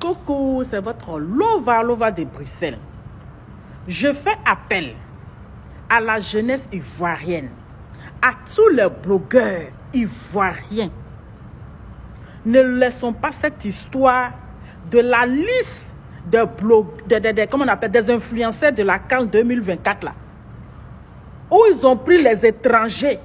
Coucou, c'est votre Lova de Bruxelles. Je fais appel à la jeunesse ivoirienne, à tous les blogueurs ivoiriens. Ne laissons pas cette histoire de la liste des comment on appelle, des influenceurs de la CAN 2024 là, où ils ont pris les étrangers.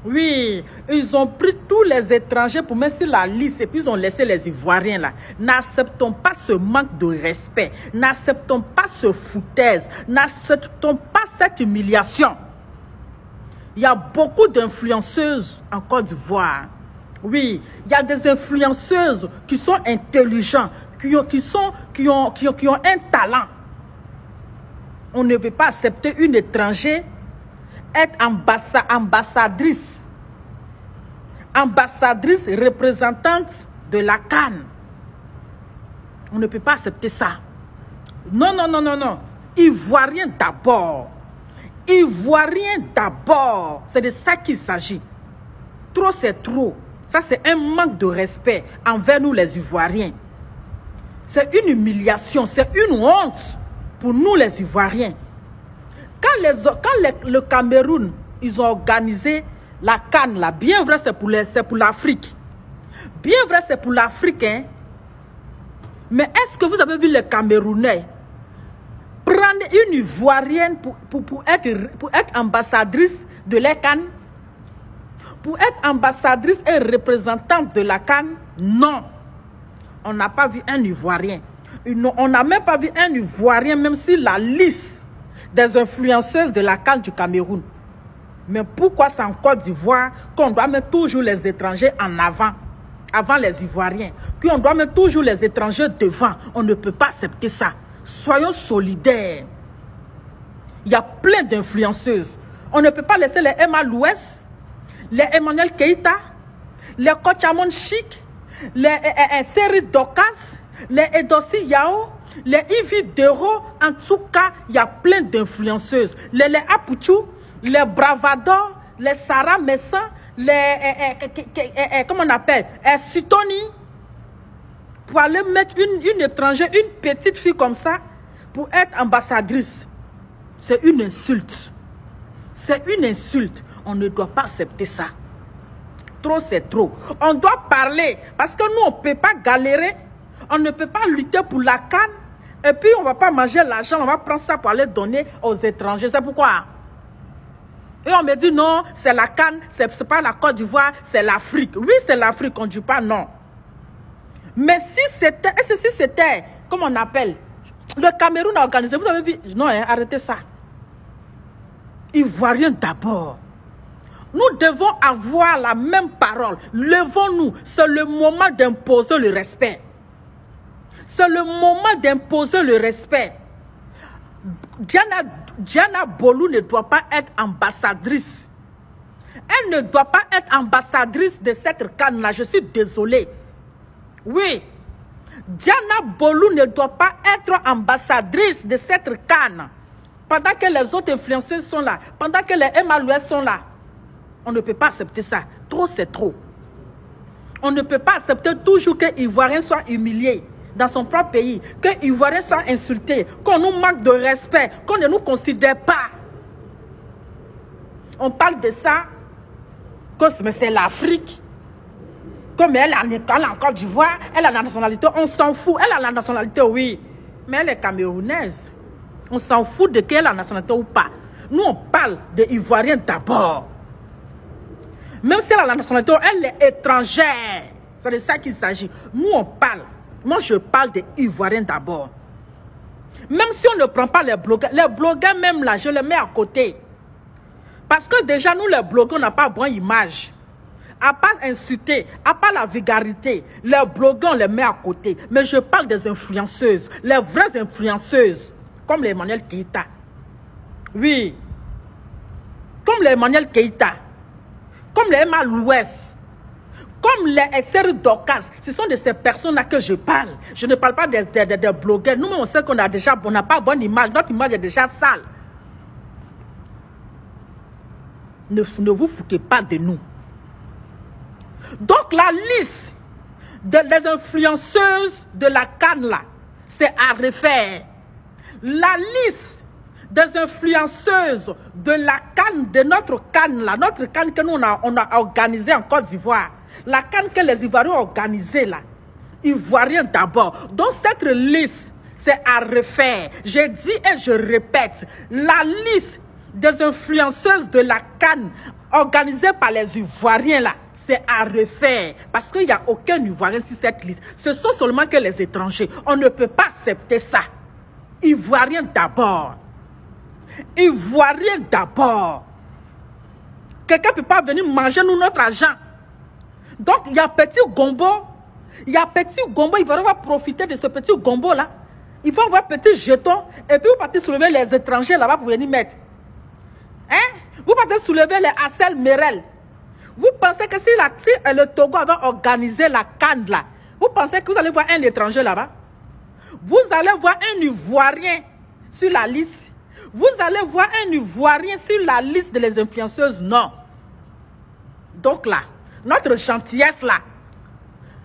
Oui, ils ont pris tous les étrangers pour mettre sur la liste et puis ils ont laissé les Ivoiriens là. N'acceptons pas ce manque de respect. N'acceptons pas ce foutaise. N'acceptons pas cette humiliation. Il y a beaucoup d'influenceuses en Côte d'Ivoire. Oui, il y a des influenceuses qui sont intelligentes, qui ont un talent. On ne veut pas accepter une étrangère être ambassadrice représentante de la CAN. On ne peut pas accepter ça. Non, non, non, non, non. Ivoirien d'abord. Ivoirien d'abord. C'est de ça qu'il s'agit. Trop, c'est trop. Ça, c'est un manque de respect envers nous, les Ivoiriens. C'est une humiliation, c'est une honte pour nous, les Ivoiriens. Quand le Cameroun, ils ont organisé la CAN, là, bien vrai, c'est pour l'Afrique. Bien vrai, c'est pour l'Afrique. Hein? Mais est-ce que vous avez vu les Camerounais prendre une Ivoirienne pour être ambassadrice de la CAN? Pour être ambassadrice et représentante de la CAN? Non. On n'a pas vu un Ivoirien. On n'a même pas vu un Ivoirien, même si la liste des influenceuses de la CAN du Cameroun. Mais pourquoi c'est en Côte d'Ivoire qu'on doit mettre toujours les étrangers en avant les Ivoiriens, qu'on doit mettre toujours les étrangers devant? On ne peut pas accepter ça. Soyons solidaires. Il y a plein d'influenceuses. On ne peut pas laisser les Emma Louès, les Emmanuel Keïta, les Kochamon Chic, les Seri Dokas, les Edossi Yao, les Yvi Dero. En tout cas, il y a plein d'influenceuses. Les Apouchou, les Bravador, les Sarah Messan, les comment on appelle, Sitoni. Pour aller mettre une étrangère, une petite fille comme ça, pour être ambassadrice. C'est une insulte. C'est une insulte. On ne doit pas accepter ça. Trop, c'est trop. On doit parler. Parce que nous, on ne peut pas galérer. On ne peut pas lutter pour la CAN. Et puis, on ne va pas manger l'argent. On va prendre ça pour aller donner aux étrangers. C'est pourquoi. Et on me dit non, c'est la CAN. C'est pas la Côte d'Ivoire, c'est l'Afrique. Oui, c'est l'Afrique. On ne dit pas non. Mais si c'était, comment on appelle, le Cameroun a organisé. Vous avez vu? Non, hein, arrêtez ça. Ivoiriens d'abord. Nous devons avoir la même parole. Levons-nous. C'est le moment d'imposer le respect. C'est le moment d'imposer le respect. Diana Bolou ne doit pas être ambassadrice. Elle ne doit pas être ambassadrice de cette CAN-là. Je suis désolée. Oui. Diana Bolou ne doit pas être ambassadrice de cette CAN. Pendant que les autres influenceurs sont là. Pendant que les MLUS sont là. On ne peut pas accepter ça. Trop, c'est trop. On ne peut pas accepter toujours que Ivoiriens soient humiliés dans son propre pays, que Ivoiriens soient insultés, qu'on nous manque de respect, qu'on ne nous considère pas. On parle de ça, que c'est l'Afrique. Comme elle a en Côte d'Ivoire, elle a la nationalité, on s'en fout. Elle a la nationalité, oui, mais elle est camerounaise. On s'en fout de qu'elle a la nationalité ou pas. Nous, on parle des Ivoiriens d'abord. Même si elle a la nationalité, elle est étrangère. C'est de ça qu'il s'agit. Nous, on parle. Moi, je parle des Ivoiriens d'abord. Même si on ne prend pas les blogueurs même là, je les mets à côté. Parce que déjà, nous, les blogueurs, on n'a pas bonne image. À part insulter, à part la vulgarité, les blogueurs, on les met à côté. Mais je parle des influenceuses, les vraies influenceuses, comme les Emmanuel Keïta. Oui. Comme les Emmanuel Keïta. Comme les Emma Louès, comme les Seri Dokas. Ce sont de ces personnes-là que je parle. Je ne parle pas des blogueurs. Nous, on sait qu'on a déjà, on n'a pas bonne image. Notre image est déjà sale. Ne vous foutez pas de nous. Donc la liste les influenceuses de la CAN là, c'est à refaire. La liste des influenceuses de la CAN, de notre CAN là, notre CAN que nous on a organisé en Côte d'Ivoire, la CAN que les Ivoiriens ont organisée là, Ivoiriens d'abord. Donc cette liste, c'est à refaire. J'ai dit et je répète, la liste des influenceuses de la CAN organisée par les Ivoiriens là, c'est à refaire. Parce qu'il n'y a aucun Ivoirien sur cette liste. Ce sont seulement que les étrangers. On ne peut pas accepter ça. Ivoiriens d'abord. Ivoiriens d'abord. Quelqu'un ne peut pas venir manger nous notre argent. Donc il y a petit gombo. Il y a petit gombo. Il va profiter de ce petit gombo là. Il faut avoir petit jeton. Et puis vous partez soulever les étrangers là-bas pour venir mettre. Hein? Vous partez soulever les Assel Merel. Vous pensez que si le Togo avait organisé la CAN là, vous pensez que vous allez voir un étranger là-bas? Vous allez voir un Ivoirien sur la liste. Vous allez voir un Ivoirien sur la liste de les influenceuses? Non. Donc là, notre gentillesse là,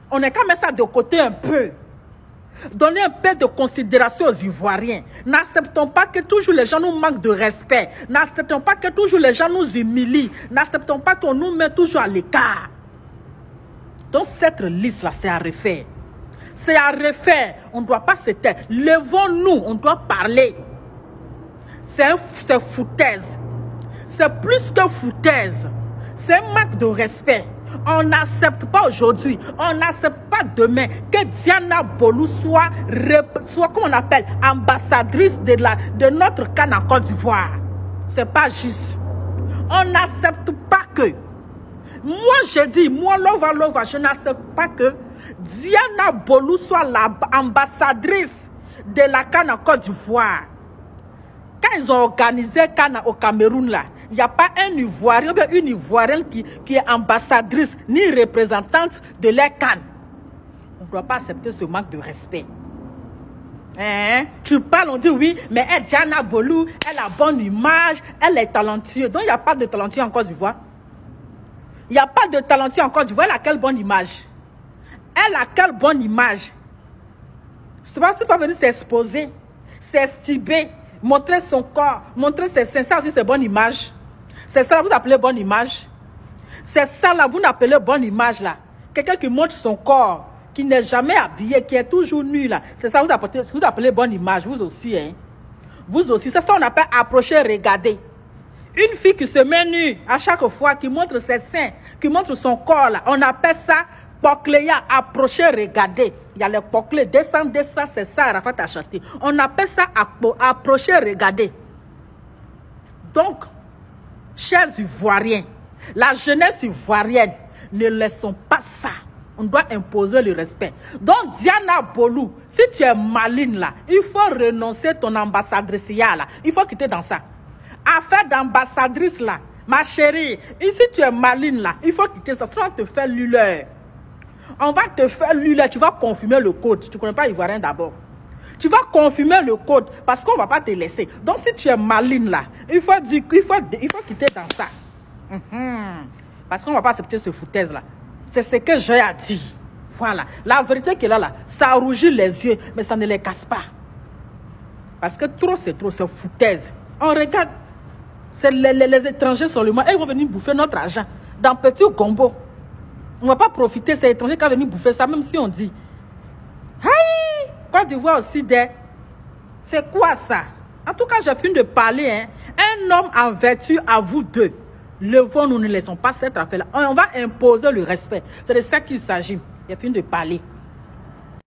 on est quand même ça de côté un peu. Donnez un peu de considération aux Ivoiriens. N'acceptons pas que toujours les gens nous manquent de respect. N'acceptons pas que toujours les gens nous humilient. N'acceptons pas qu'on nous met toujours à l'écart. Donc cette liste-là, c'est à refaire. C'est à refaire. On ne doit pas se taire. Levons-nous, on doit parler. C'est foutaise. C'est plus que foutaise. C'est un manque de respect. On n'accepte pas aujourd'hui, on n'accepte pas demain que Diana Bolou soit comme on appelle, ambassadrice de notre CAN en Côte d'Ivoire. C'est pas juste. On n'accepte pas que. Moi, je dis, moi, Lova, je n'accepte pas que Diana Bolou soit l'ambassadrice de la CAN en Côte d'Ivoire. Quand ils ont organisé CAN au Cameroun, là, il n'y a pas un Ivoirien, une Ivoirienne qui est ambassadrice ni représentante de la CAN. On ne doit pas accepter ce manque de respect. Hein? Tu parles, on dit oui, mais elle, Diana Bolou, elle a bonne image, elle est talentueuse. Donc il n'y a pas de talentueux en Côte d'Ivoire. Il n'y a pas de talentueux en Côte d'Ivoire. Elle a quelle bonne image? Elle a quelle bonne image? Je ne sais pas si tu vas venir s'exposer, s'estimer, montrer son corps, montrer ses seins. Ça aussi, c'est bonne image. C'est ça, là, vous appelez bonne image. C'est ça, là, vous appelez bonne image, là. Quelqu'un qui montre son corps, qui n'est jamais habillé, qui est toujours nu, là. C'est ça, vous appelez bonne image, vous aussi, hein. Vous aussi. C'est ça, on appelle approcher, regarder. Une fille qui se met nue à chaque fois, qui montre ses seins, qui montre son corps, là. On appelle ça pocléa, approcher, regarder. Il y a les poclés, descendre, c'est ça, Arafat a chanté. On appelle ça approcher, regarder. Donc, chers Ivoiriens, la jeunesse ivoirienne, ne laissons pas ça. On doit imposer le respect. Donc, Diana Bolou, si tu es maligne là, il faut renoncer ton ambassadrice là. Il faut quitter dans ça. Affaire d'ambassadrice là, ma chérie, si tu es maligne là, il faut quitter ça. Sinon, on te fait luleur. On va te faire luleur, tu vas confirmer le code. Tu ne connais pas Ivoirien d'abord. Tu vas confirmer le code parce qu'on ne va pas te laisser. Donc, si tu es maligne là, il faut quitter dans ça. Parce qu'on ne va pas accepter ce foutaise là. C'est ce que j'ai à dire. Voilà. La vérité qui est là, ça rougit les yeux, mais ça ne les casse pas. Parce que trop, c'est foutaise. On regarde. C'est les étrangers seulement. Ils vont venir bouffer notre argent dans petit gombo. On ne va pas profiter, c'est étranger qui va venir bouffer ça, même si on dit. Hey! Côte d'Ivoire aussi, c'est quoi ça? En tout cas, j'ai fini de parler. Hein. Un homme en vertu à vous deux. Levons-nous, ne laissons pas cette affaire-là. On va imposer le respect. C'est de ça qu'il s'agit. J'ai fini de parler.